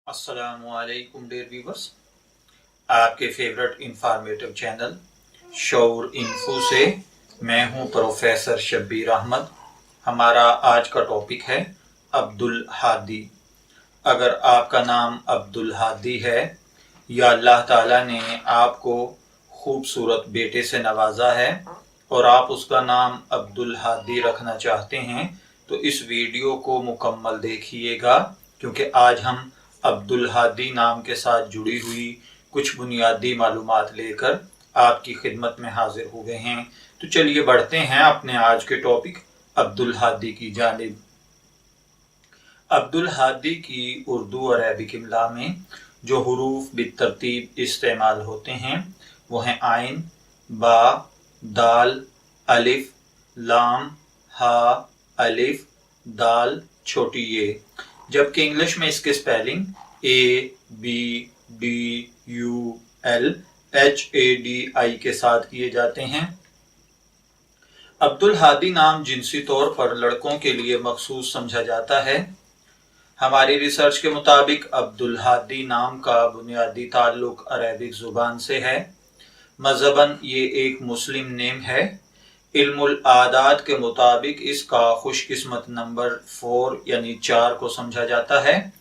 अस्सलामुअलैकुम dear viewers, आपके favourite informative channel शऊर info से मैं हूं प्रोफेसर शब्बीर अहमद। हमारा आज का टॉपिक है अब्दुल हादी। अगर आपका नाम अब्दुल हादी है या अल्लाह ताला ने आपको खूबसूरत बेटे से नवाजा है और आप उसका नाम अब्दुल हादी रखना चाहते हैं तो इस वीडियो को मुकम्मल देखिएगा, क्योंकि आज हम अब्दुल हादी नाम के साथ जुड़ी हुई कुछ बुनियादी मालूमात लेकर आपकी खिदमत में हाजिर हुए हैं। तो चलिए बढ़ते हैं अपने आज के टॉपिक अब्दुल हादी की जानिब। अब्दुल हादी की उर्दू और अरबिक इमला में जो हुरूफ बितरतीब इस्तेमाल होते हैं वो हैं आइन, बा, दाल, अलिफ, लाम, हा, अलिफ, दाल, छोटी ये। जबकि इंग्लिश में इसके स्पेलिंग ABDULHADI के साथ किए जाते हैं। अब्दुल हादी नाम जिनसी तौर पर लड़कों के लिए मखसूस समझा जाता है। हमारी रिसर्च के मुताबिक अब्दुल हादी नाम का बुनियादी ताल्लुक अरबिक जुबान से है। मज़हबन ये एक मुस्लिम नेम है। इल्मुल आदात के मुताबिक इसका खुशकिस्मत नंबर 4 यानी 4 को समझा जाता है।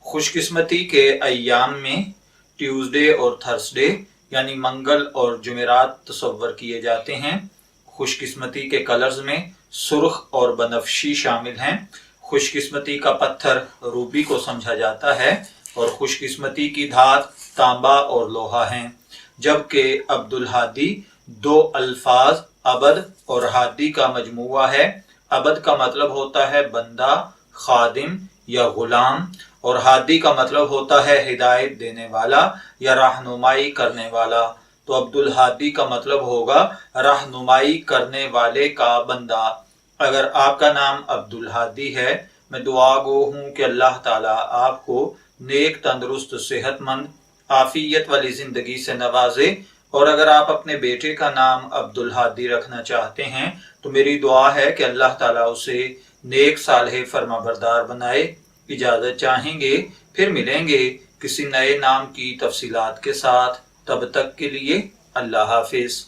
खुशकिस्मती के अय्याम में ट्यूसडे और थर्सडे यानी मंगल और जुमेरात तसव्वुर किए जाते हैं। खुशकिस्मती के कलर्स में सुर्ख और बनफशी शामिल हैं। खुशकिस्मती का पत्थर रूबी को समझा जाता है और खुशकिस्मती की धात तांबा और लोहा हैं। जबकि अब्दुल हादी दो अल्फाज अबद और हादी का मजमुआ है। अबद का मतलब होता है बंदा, खादिम या गुलाम, और हादी का मतलब होता है हिदायत देने वाला या रहनुमाई करने वाला। तो अब्दुल हादी का मतलब होगा रहनुमाई करने वाले का बंदा। अगर आपका नाम अब्दुल हादी है, मैं दुआ गो हूँ कि अल्लाह ताला आपको नेक, तंदुरुस्त, सेहतमंद, आफियत वाली जिंदगी से नवाजे। और अगर आप अपने बेटे का नाम अब्दुल हादी रखना चाहते हैं तो मेरी दुआ है कि अल्लाह ताला उसे नेक, सालेह, फरमाबरदार बनाए। इजाजत चाहेंगे, फिर मिलेंगे किसी नए नाम की तफसीलात के साथ। तब तक के लिए अल्लाह हाफिज।